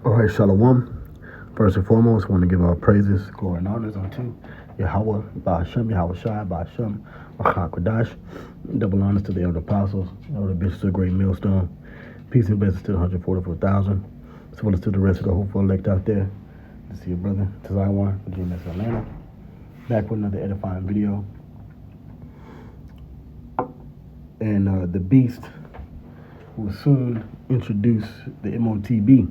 All right, Shalom. First and foremost, I want to give our praises, glory, and honors unto Yahweh, Ba'ashem, Yahweh Shai, Ba'ashem, Rachak Kodash. Double honors to the elder apostles, elder bishops of the great millstone. Peace and blessings to the 144,000, as well as to the rest of the hopeful elect out there. To see your brother, Tazaiwan, GMS Atlanta. Back with another edifying video. And the beast will soon introduce the MOTB.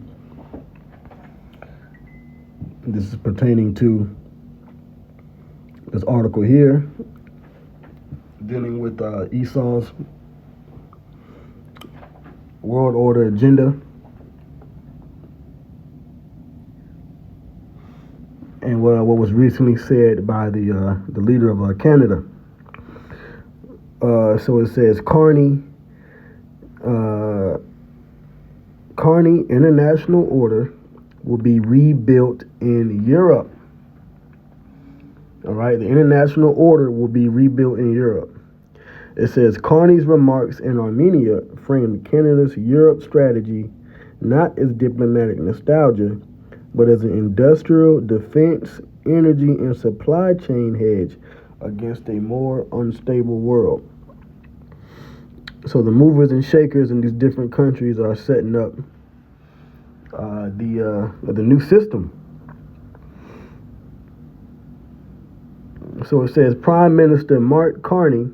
This is pertaining to this article here dealing with Esau's world order agenda and what was recently said by the leader of Canada. So it says Carney International Order will be rebuilt in Europe. All right, the international order will be rebuilt in Europe. It says Carney's remarks in Armenia framed Canada's Europe strategy not as diplomatic nostalgia, but as an industrial, defense, energy, and supply chain hedge against a more unstable world. So the movers and shakers in these different countries are setting up the new system. So it says Prime Minister Mark Carney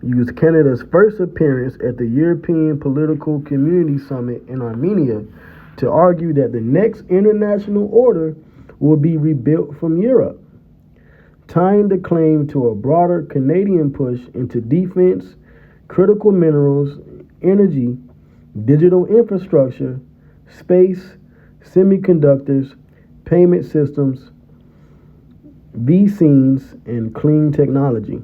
used Canada's first appearance at the European Political Community Summit in Armenia to argue that the next international order will be rebuilt from Europe, tying the claim to a broader Canadian push into defense, critical minerals, energy, digital infrastructure, space, semiconductors, payment systems, vaccines, and clean technology.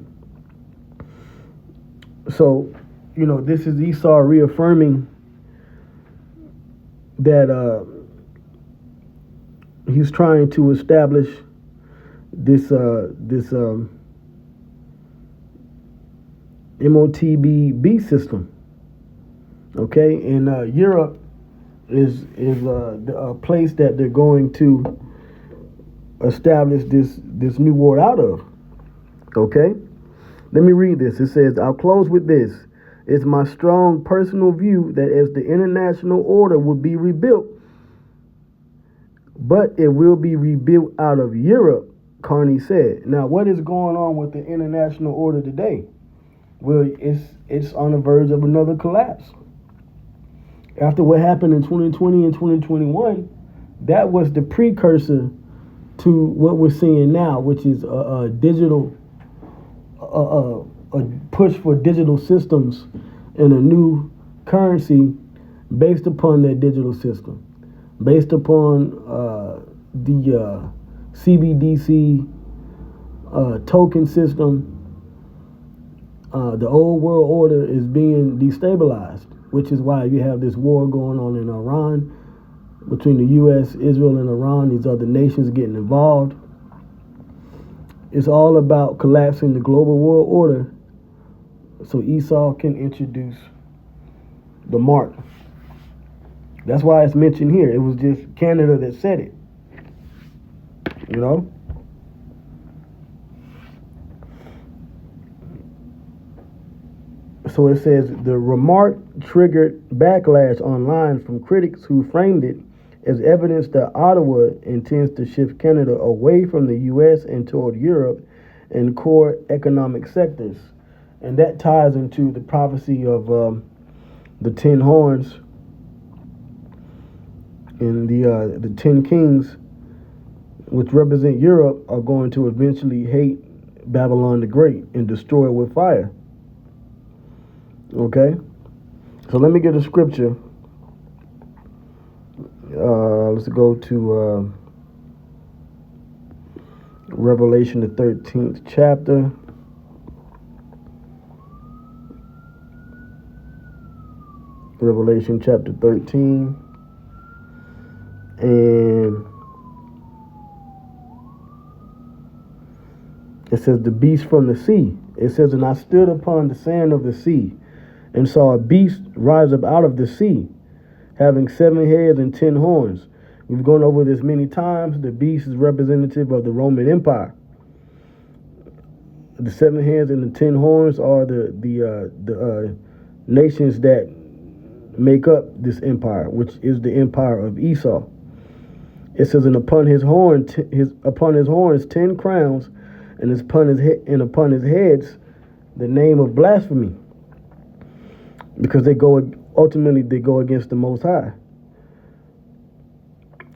So, this is Esau reaffirming that he's trying to establish this MOTB system. Okay, and Europe is a place that they're going to establish this new war out of. Okay, let me read this. It says, I'll close with this. It's my strong personal view that as the international order will be rebuilt, but it will be rebuilt out of Europe, Carney said. Now, what is going on with the international order today? Well, it's on the verge of another collapse. After what happened in 2020 and 2021, that was the precursor to what we're seeing now, which is a push for digital systems and a new currency based upon that digital system, based upon the CBDC token system. The old world order is being destabilized, which is why you have this war going on in Iran between the U.S., Israel, and Iran, these other nations getting involved. It's all about collapsing the global world order so Esau can introduce the mark. That's why it's mentioned here. It was just Canada that said it. So it says the remark triggered backlash online from critics who framed it as evidence that Ottawa intends to shift Canada away from the U.S. and toward Europe and core economic sectors. And that ties into the prophecy of the 10 horns and the 10 kings, which represent Europe, are going to eventually hate Babylon the Great and destroy it with fire. Okay? So let me get a scripture. Let's go to Revelation, the 13th chapter. Revelation chapter 13. And it says, the beast from the sea. It says, and I stood upon the sand of the sea, and saw a beast rise up out of the sea, having 7 heads and 10 horns, We've gone over this many times. The beast is representative of the Roman Empire. The 7 heads and the 10 horns are the nations that make up this empire, which is the empire of Esau. It says, and upon his horns 10 crowns, and upon his heads the name of blasphemy, because they go against the Most High.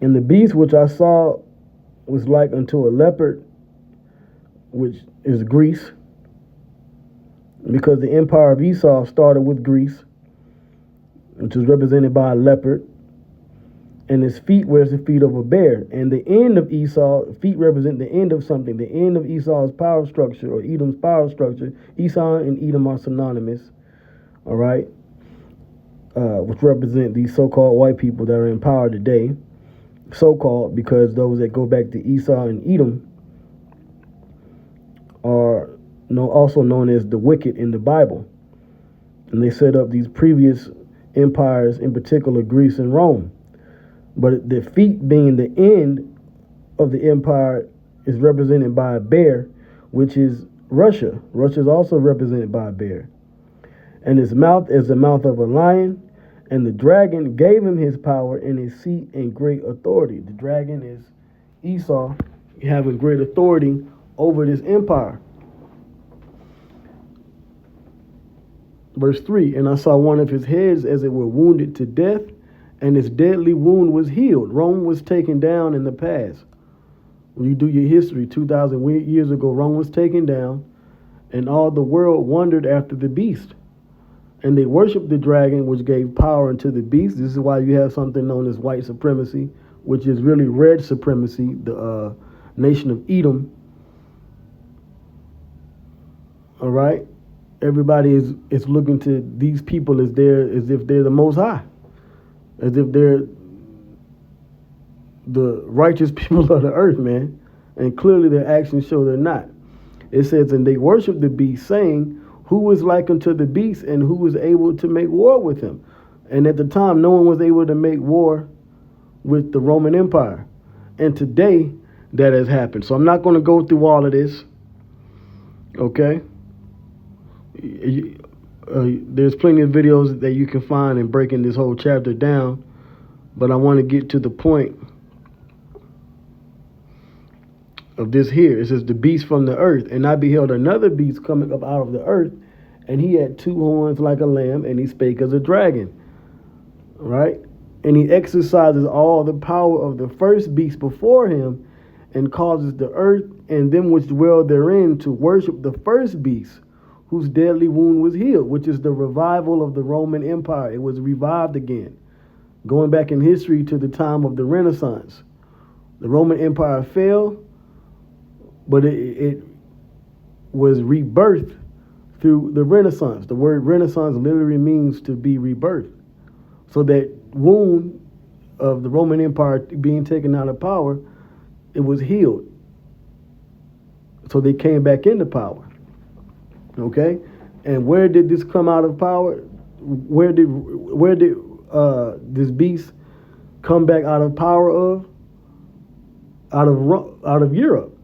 And the beast which I saw was like unto a leopard, which is Greece, because the empire of Esau started with Greece, which is represented by a leopard, and his feet were as the feet of a bear. And the end of Esau, feet represent the end of something. The end of Esau's power structure, or Edom's power structure. Esau and Edom are synonymous, all right, which represent these so-called white people that are in power today. So-called, because those that go back to Esau and Edom are also known as the wicked in the Bible. And they set up these previous empires, in particular Greece and Rome. But the feet being the end of the empire is represented by a bear, which is Russia. Russia is also represented by a bear. And his mouth is the mouth of a lion, and the dragon gave him his power and his seat and great authority. The dragon is Esau having great authority over this empire. Verse 3, and I saw one of his heads as it were wounded to death, and his deadly wound was healed. Rome was taken down in the past. When you do your history, 2,000 years ago, Rome was taken down, and all the world wondered after the beast. And they worshiped the dragon, which gave power unto the beast. This is why you have something known as white supremacy, which is really red supremacy, the nation of Edom. All right? Everybody is looking to these people as if they're the Most High, as if they're the righteous people of the earth, man. And clearly their actions show they're not. It says, and they worship the beast, saying, who is like unto the beast, and who is able to make war with him? And at the time, no one was able to make war with the Roman Empire. And today, that has happened. So I'm not going to go through all of this. Okay? There's plenty of videos that you can find in breaking this whole chapter down. But I want to get to the point of this here. It says, the beast from the earth. And I beheld another beast coming up out of the earth, and he had 2 horns like a lamb, and he spake as a dragon. Right? And he exercises all the power of the first beast before him, and causes the earth and them which dwell therein to worship the first beast, whose deadly wound was healed, which is the revival of the Roman Empire. It was revived again, going back in history to the time of the Renaissance. The Roman Empire fell, but it was rebirthed through the Renaissance. The word Renaissance literally means to be rebirthed. So that wound of the Roman Empire being taken out of power, it was healed. So they came back into power. Okay? And where did this come out of power? Where did this beast come back out of power of? Out of Europe.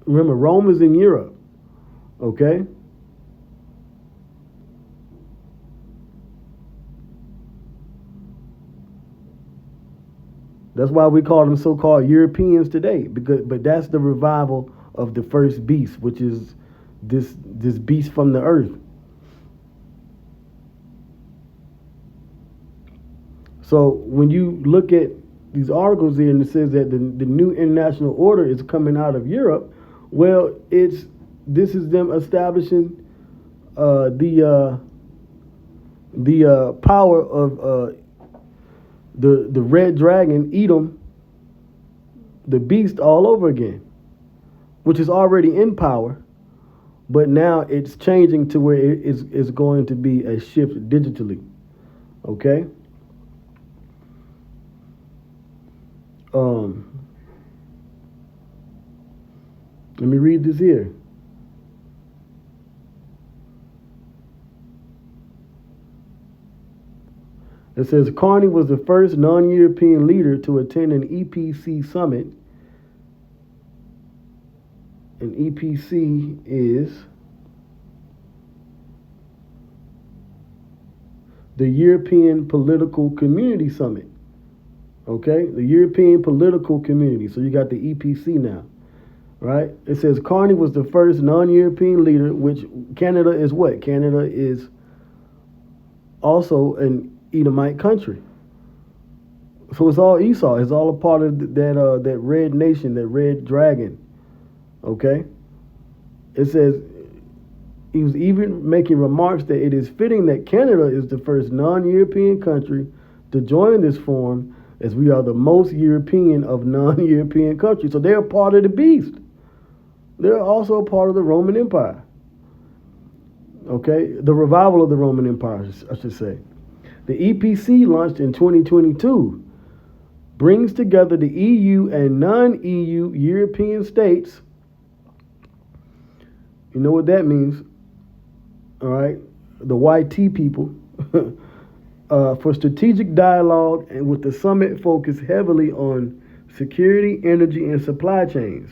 Remember, Rome is in Europe. Okay? That's why we call them so-called Europeans today. But that's the revival of the first beast, which is this beast from the earth. So when you look at these articles here, and it says that the new international order is coming out of Europe, well, this is them establishing the power of the red dragon, Edom, the beast, all over again, which is already in power, but now it's changing to where it's going to be a shift digitally. Okay? Let me read this here. It It says Carney was the first non-European leader to attend an EPC summit. An EPC is the European Political Community Summit. Okay, the European Political Community. So you got the EPC now, right? It says Carney was the first non-European leader, which Canada is what? Canada is also an Edomite country. So it's all Esau. It's all a part of that red nation, that red dragon. Okay? It says he was even making remarks that it is fitting that Canada is the first non-European country to join this forum, as we are the most European of non-European countries. So they're a part of the beast. They're also a part of the Roman Empire. Okay? The revival of the Roman Empire, I should say. The EPC, launched in 2022, brings together the EU and non-EU European states. You know what that means, all right? The YT people. For strategic dialogue, and with the summit focused heavily on security, energy, and supply chains.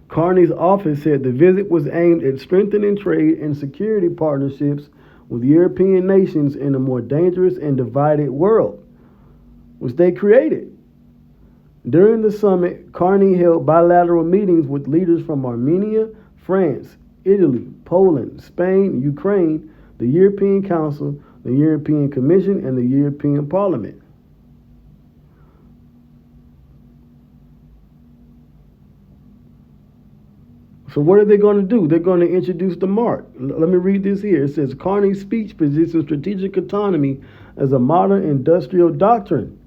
Carney's office said the visit was aimed at strengthening trade and security partnerships with European nations in a more dangerous and divided world, which they created. During the summit, Carney held bilateral meetings with leaders from Armenia, France, Italy, Poland, Spain, Ukraine, the European Council, the European Commission, and the European Parliament. So what are they going to do? They're going to introduce the mark. Let me read this here. It says, Carney's speech positions strategic autonomy as a modern industrial doctrine.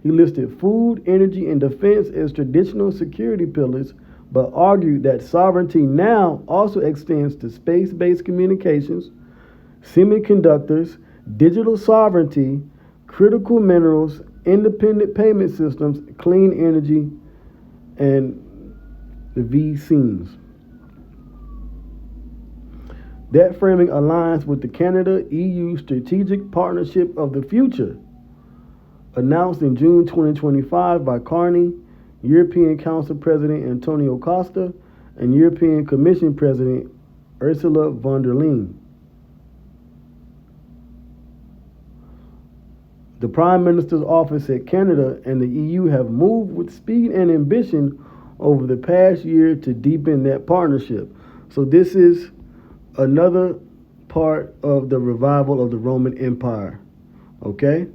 He listed food, energy, and defense as traditional security pillars, but argued that sovereignty now also extends to space-based communications, semiconductors, digital sovereignty, critical minerals, independent payment systems, clean energy, and the vaccines. That framing aligns with the Canada-EU Strategic Partnership of the Future, announced in June 2025 by Carney, European Council President Antonio Costa, and European Commission President Ursula von der Leyen. The Prime Minister's office said Canada and the EU have moved with speed and ambition over the past year to deepen that partnership. So this is another part of the revival of the Roman Empire. Okay?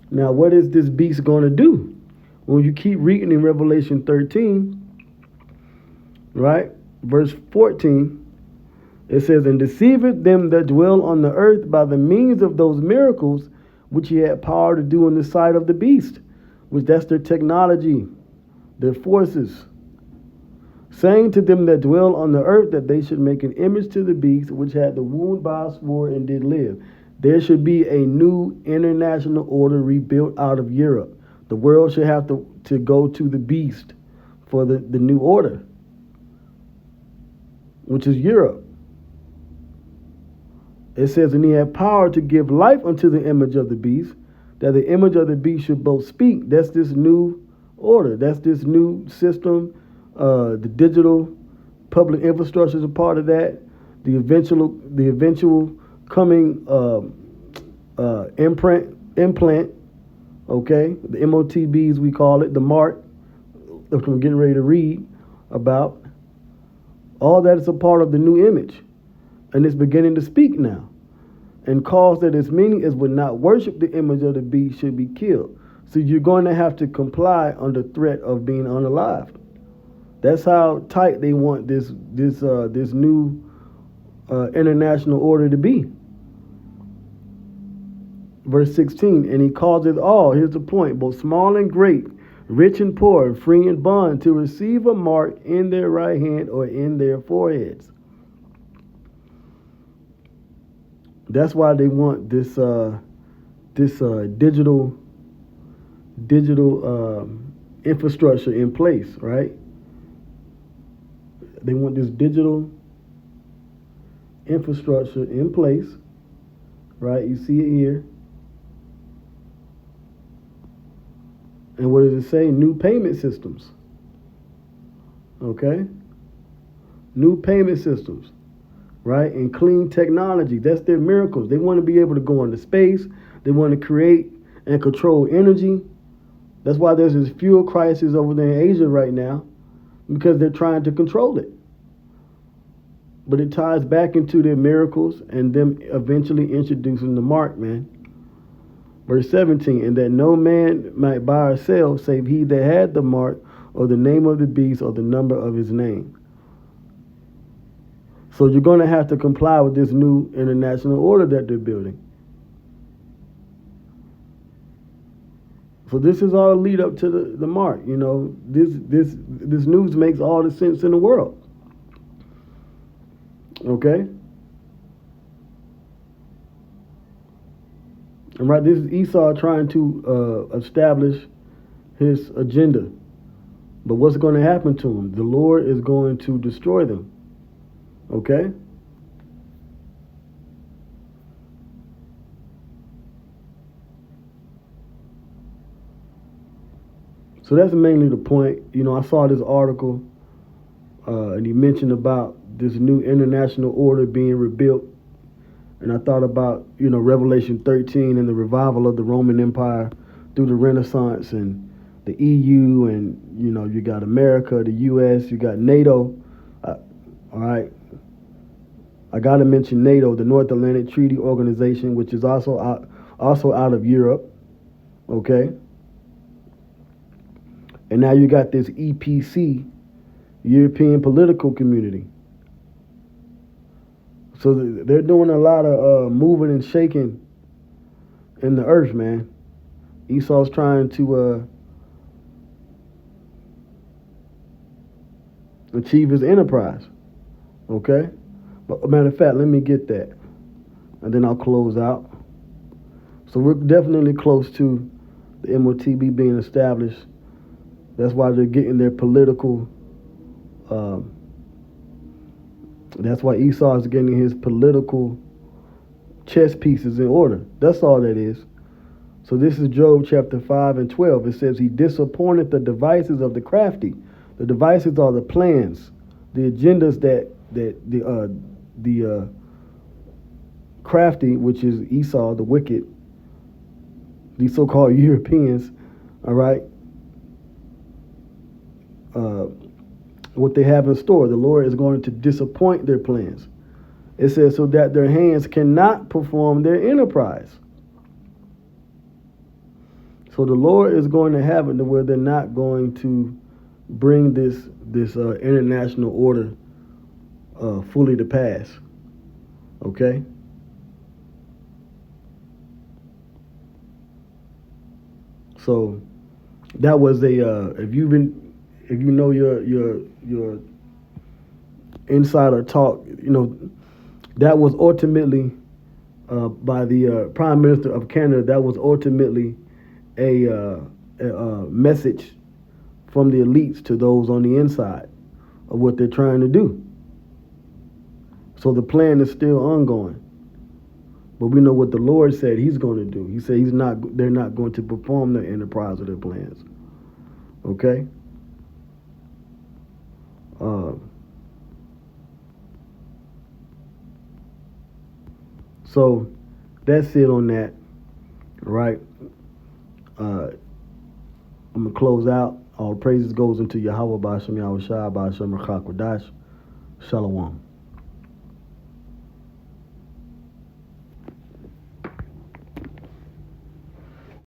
Now, what is this beast going to do? When you keep reading in Revelation 13, right, verse 14, it says, and deceiveth them that dwell on the earth by the means of those miracles which he had power to do in the sight of the beast, which that's their technology, their forces, saying to them that dwell on the earth that they should make an image to the beast which had the wound by a sword and did live. There should be a new international order rebuilt out of Europe. The world should have to go to the beast for the new order, which is Europe. It says, and he had power to give life unto the image of the beast, that the image of the beast should both speak. That's this new order. That's this new system. The digital public infrastructure is a part of that. The eventual coming implant, okay, the MOTBs we call it, the mark, which I'm getting ready to read about. All that is a part of the new image. And it's beginning to speak now. And calls that as many as would not worship the image of the beast should be killed. So you're going to have to comply under threat of being unalived. That's how tight they want this new international order to be. Verse 16, and he causeth all, here's the point, both small and great, rich and poor, free and bond, to receive a mark in their right hand or in their foreheads. That's why they want this digital infrastructure in place, right? They want this digital infrastructure in place, right? You see it here. And what does it say? New payment systems. Okay? New payment systems, right? And clean technology. That's their miracles. They want to be able to go into space. They want to create and control energy. That's why there's this fuel crisis over there in Asia right now, because they're trying to control it. But it ties back into their miracles and them eventually introducing the mark, man. Verse 17, and that no man might buy or sell save he that had the mark or the name of the beast or the number of his name. So you're going to have to comply with this new international order that they're building. So this is all lead up to the mark. You know, this news makes all the sense in the world. Okay? And right, this is Esau trying to establish his agenda. But what's going to happen to him? The Lord is going to destroy them. Okay? So that's mainly the point. You know, I saw this article, and he mentioned about this new international order being rebuilt. And I thought about, you know, Revelation 13 and the revival of the Roman Empire through the Renaissance and the EU, and, you know, you got America, the U.S., you got NATO. All right. I got to mention NATO, the North Atlantic Treaty Organization, which is also out of Europe. Okay. And now you got this EPC, European Political Community. So they're doing a lot of moving and shaking in the earth, man. Esau's trying to achieve his enterprise. Okay? But matter of fact, let me get that. And then I'll close out. So we're definitely close to the MOTB being established. That's why they're getting their political, that's why Esau is getting his political chess pieces in order. That's all that is. So this is Job chapter 5 and 12. It says, he disappointed the devices of the crafty. The devices are the plans, the agendas that the crafty, which is Esau, the wicked, these so-called Europeans, all right, what they have in store. The Lord is going to disappoint their plans. It says, so that their hands cannot perform their enterprise. So the Lord is going to have it to where they're not going to bring this international order fully to pass. Okay? So that was if you know your insider talk, you know, that was ultimately by the Prime Minister of Canada. That was ultimately a message from the elites to those on the inside of what they're trying to do. So the plan is still ongoing. But we know what the Lord said he's going to do. He said they're not going to perform their enterprise or their plans. Okay? So that's it on that. Right? I'm going to close out. All praises goes into Yahweh Ba'ashem Yahushua Ba'ashem Rachak Wadash. Shalom.